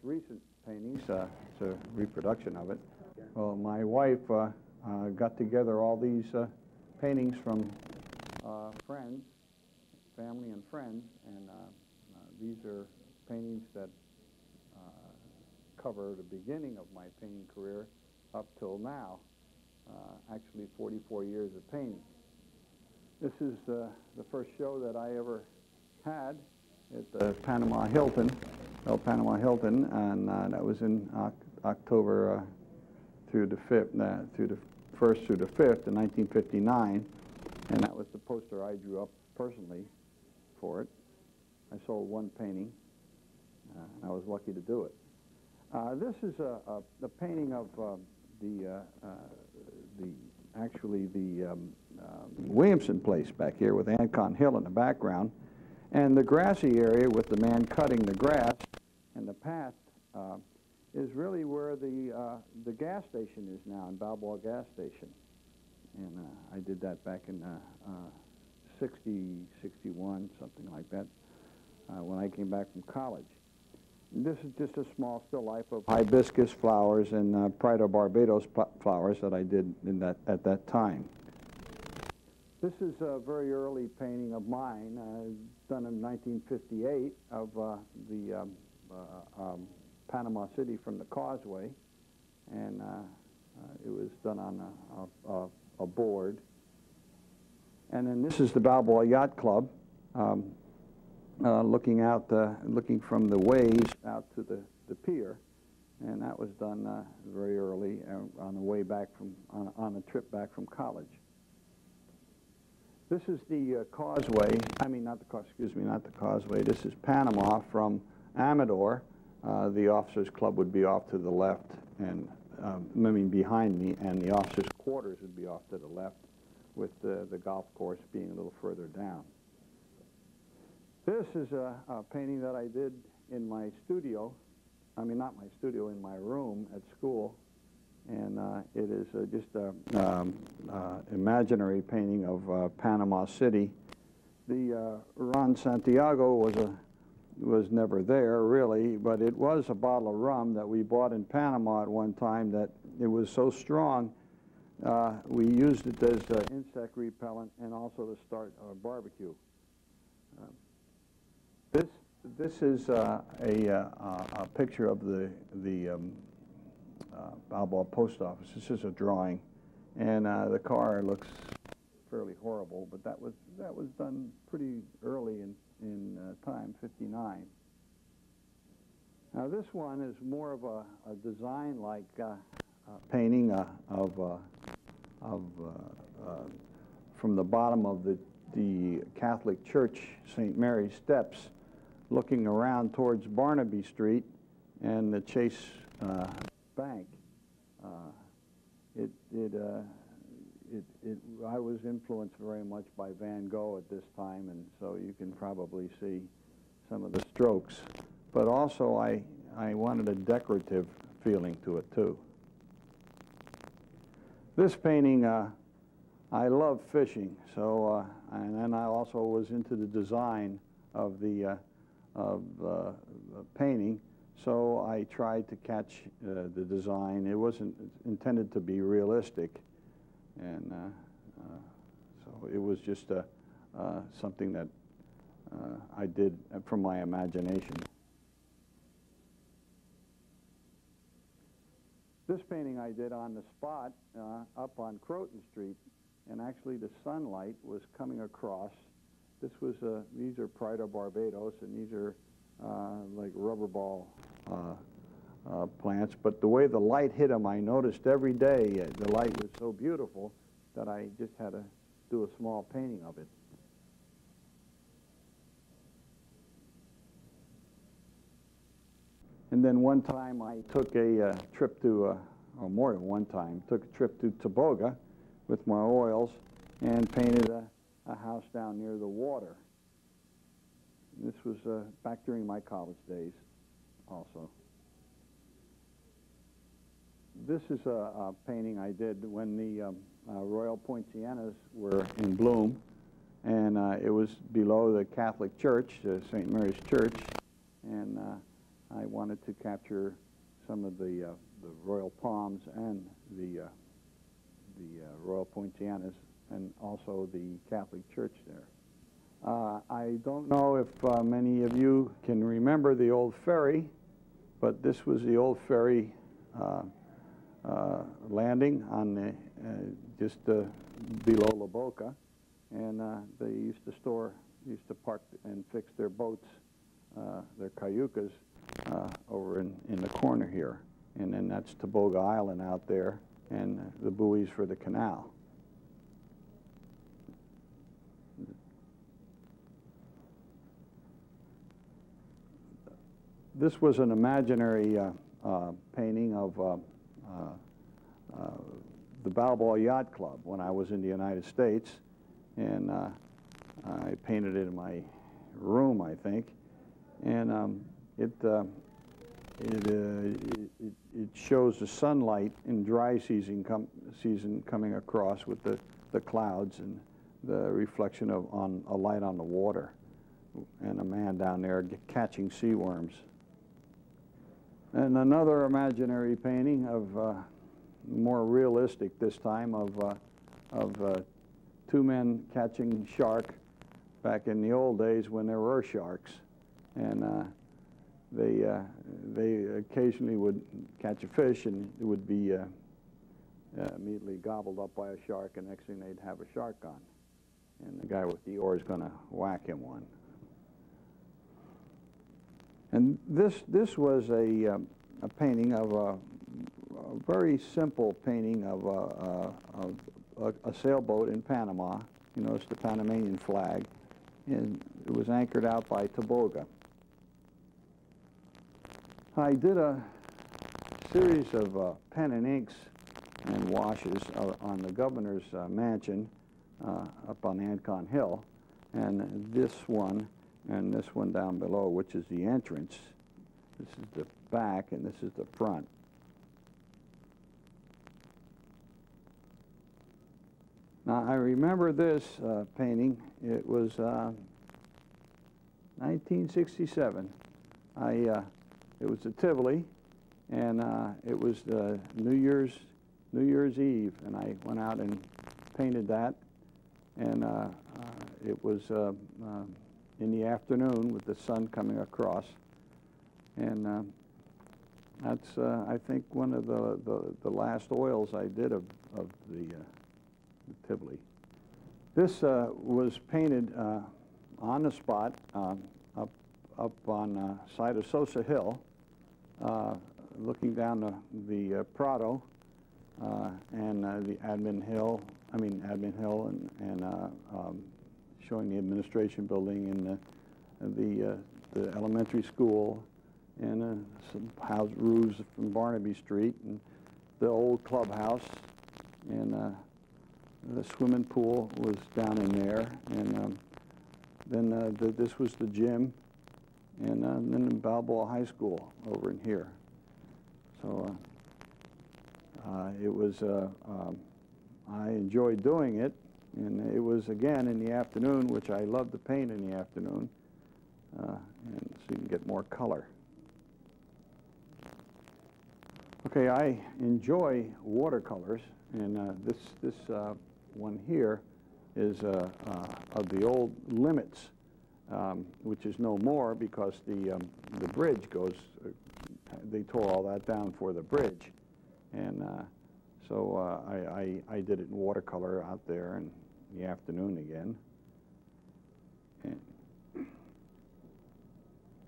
recent paintings. It's a reproduction of it. Well, my wife got together all these paintings from friends, family and friends, and these are paintings that cover the beginning of my painting career up till now, actually 44 years of painting. This is the first show that I ever had at the Panama Hilton, Panama Hilton, and that was in October through the 5th, through the 1st through the 5th in 1959, and that was the poster I drew up personally for it. I sold one painting, and I was lucky to do it. This is a painting of actually the Williamson place back here with Ancon Hill in the background, and the grassy area with the man cutting the grass and the path is really where the gas station is now, in Balboa Gas Station. And I did that back in 60, 61, something like that, when I came back from college. And this is just a small still life of hibiscus flowers and Pride of Barbados flowers that I did at that time. This is a very early painting of mine, done in 1958 of the Panama City from the causeway, and it was done on a board. And then this is the Balboa Yacht Club, looking from the ways out to the pier, and that was done very early on the way back on a trip back from college. This is the causeway. I mean, not the causeway. This is Panama from Amador. The officers' club would be off to the left, and behind me, and the officers' quarters would be off to the left, with the golf course being a little further down. This is a painting that I did in my studio. I mean, not my studio, in my room at school. And it is just an imaginary painting of Panama City. The Ron Santiago was never there, really, but it was a bottle of rum that we bought in Panama at one time that it was so strong, we used it as insect repellent and also to start a barbecue. This is a picture of the Balboa Post Office. This is a drawing, and the car looks fairly horrible, but that was done pretty early in time, 59. Now this one is more of a design-like painting from the bottom of the Catholic Church, St. Mary's Steps, looking around towards Barnaby Street and the Chase Bank. I was influenced very much by Van Gogh at this time, and so you can probably see some of the strokes. But also I wanted a decorative feeling to it too. This painting, I love fishing, so and then I also was into the design of the painting, so I tried to catch the design. It wasn't intended to be realistic, and so it was just something that I did from my imagination. This painting I did on the spot up on Croton Street, and actually the sunlight was coming across. This was these are Pride of Barbados, and these are like rubber ball plants. But the way the light hit them, I noticed every day the light was so beautiful that I just had to do a small painting of it. And then one time I took a trip to, or more than one time, took a trip to Toboga with my oils and painted a house down near the water. This was back during my college days also. This is a painting I did when the Royal Poincianas were in bloom, and it was below the Catholic Church, St. Mary's Church, and I wanted to capture some of the royal palms and the Royal Poincianas, and also the Catholic Church there. I don't know if many of you can remember the old ferry, but this was the old ferry landing on the, just below La Boca, and they used to park and fix their boats, their cayucas, over in the corner here. And then that's Toboga Island out there, and the buoys for the canal. This was an imaginary painting of the Balboa Yacht Club when I was in the United States, and I painted it in my room, I think, and it shows the sunlight in dry season coming across with the clouds and the reflection of a light on the water, and a man down there catching sea worms. And another imaginary painting of more realistic this time of two men catching shark back in the old days when there were sharks, and they occasionally would catch a fish and it would be immediately gobbled up by a shark, and next thing they'd have a shark on, and the guy with the oar is going to whack him one. And this was a painting of a very simple painting of a sailboat in Panama. You know, it's the Panamanian flag, and it was anchored out by Toboga. I did a series of pen and inks and washes on the governor's mansion up on Ancon Hill, and this one and this one down below, which is the entrance. This is the back and this is the front. Now I remember this painting. It was 1967. It was at Tivoli, and it was New Year's Eve, and I went out and painted that, and it was in the afternoon with the sun coming across, and that's I think one of the last oils I did of the Tivoli. This was painted on the spot up on side of Sosa Hill, looking down the Prado and the Admin Hill, and showing the administration building and the elementary school, and some house roofs from Barnaby Street, and the old clubhouse, and the swimming pool was down in there, and then this was the gym, and then Balboa High School over in here. So it was, I enjoyed doing it, and it was again in the afternoon, which I love to paint in the afternoon, and so you can get more color. Okay, I enjoy watercolors, and this one here is of the old Limits, which is no more because the bridge goes, they tore all that down for the bridge, and so I did it in watercolor out there in the afternoon again,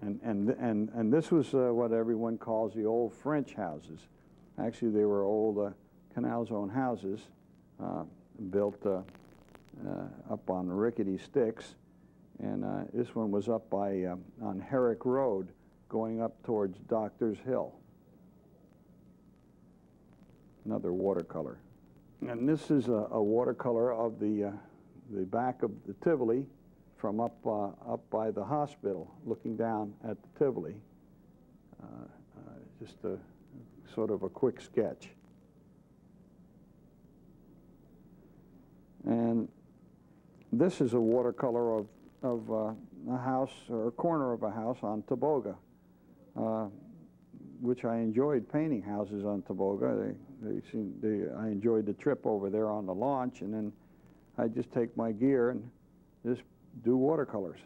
and this was what everyone calls the old French houses. Actually, they were old Canal Zone houses built up on rickety sticks, and this one was up by on Herrick Road, going up towards Doctors Hill. Another watercolor, and this is a watercolor of the back of the Tivoli, from up by the hospital, looking down at the Tivoli. Just a sort of a quick sketch. And this is a watercolor of a house, or a corner of a house on Toboga. which I enjoyed painting houses on Tavoga. I enjoyed the trip over there on the launch, and then I'd just take my gear and just do watercolors.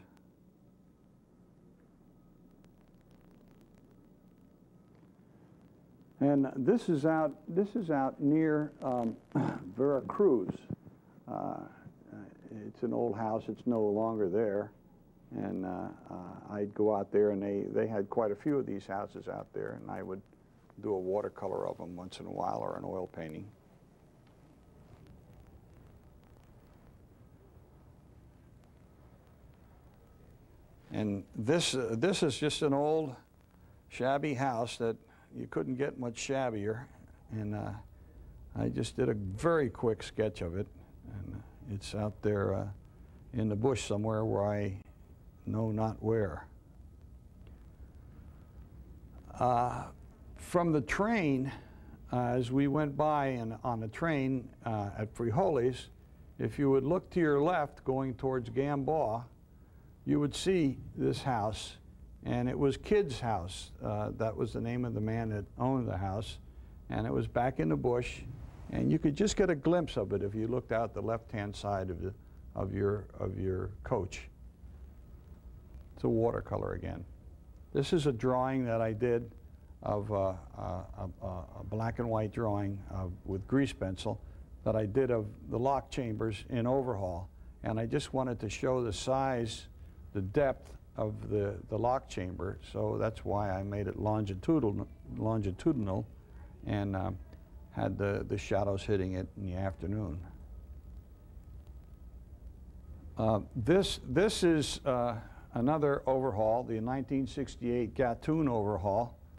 And this is out near Veracruz. It's an old house. It's no longer there. And I'd go out there, and they had quite a few of these houses out there, and I would do a watercolor of them once in a while, or an oil painting. And this is just an old shabby house that you couldn't get much shabbier, and I just did a very quick sketch of it, and it's out there in the bush somewhere where I know not where. From the train, as we went by and on the train at Frijoles, if you would look to your left going towards Gamboa, you would see this house, and it was Kid's house. That was the name of the man that owned the house, and it was back in the bush, and you could just get a glimpse of it if you looked out the left-hand side of your coach. It's a watercolor again. This is a drawing that I did of a black and white drawing with grease pencil that I did of the lock chambers in overhaul, and I just wanted to show the size, the depth of the lock chamber, so that's why I made it longitudinal and had the shadows hitting it in the afternoon. This is another overhaul, the 1968 Gatun overhaul,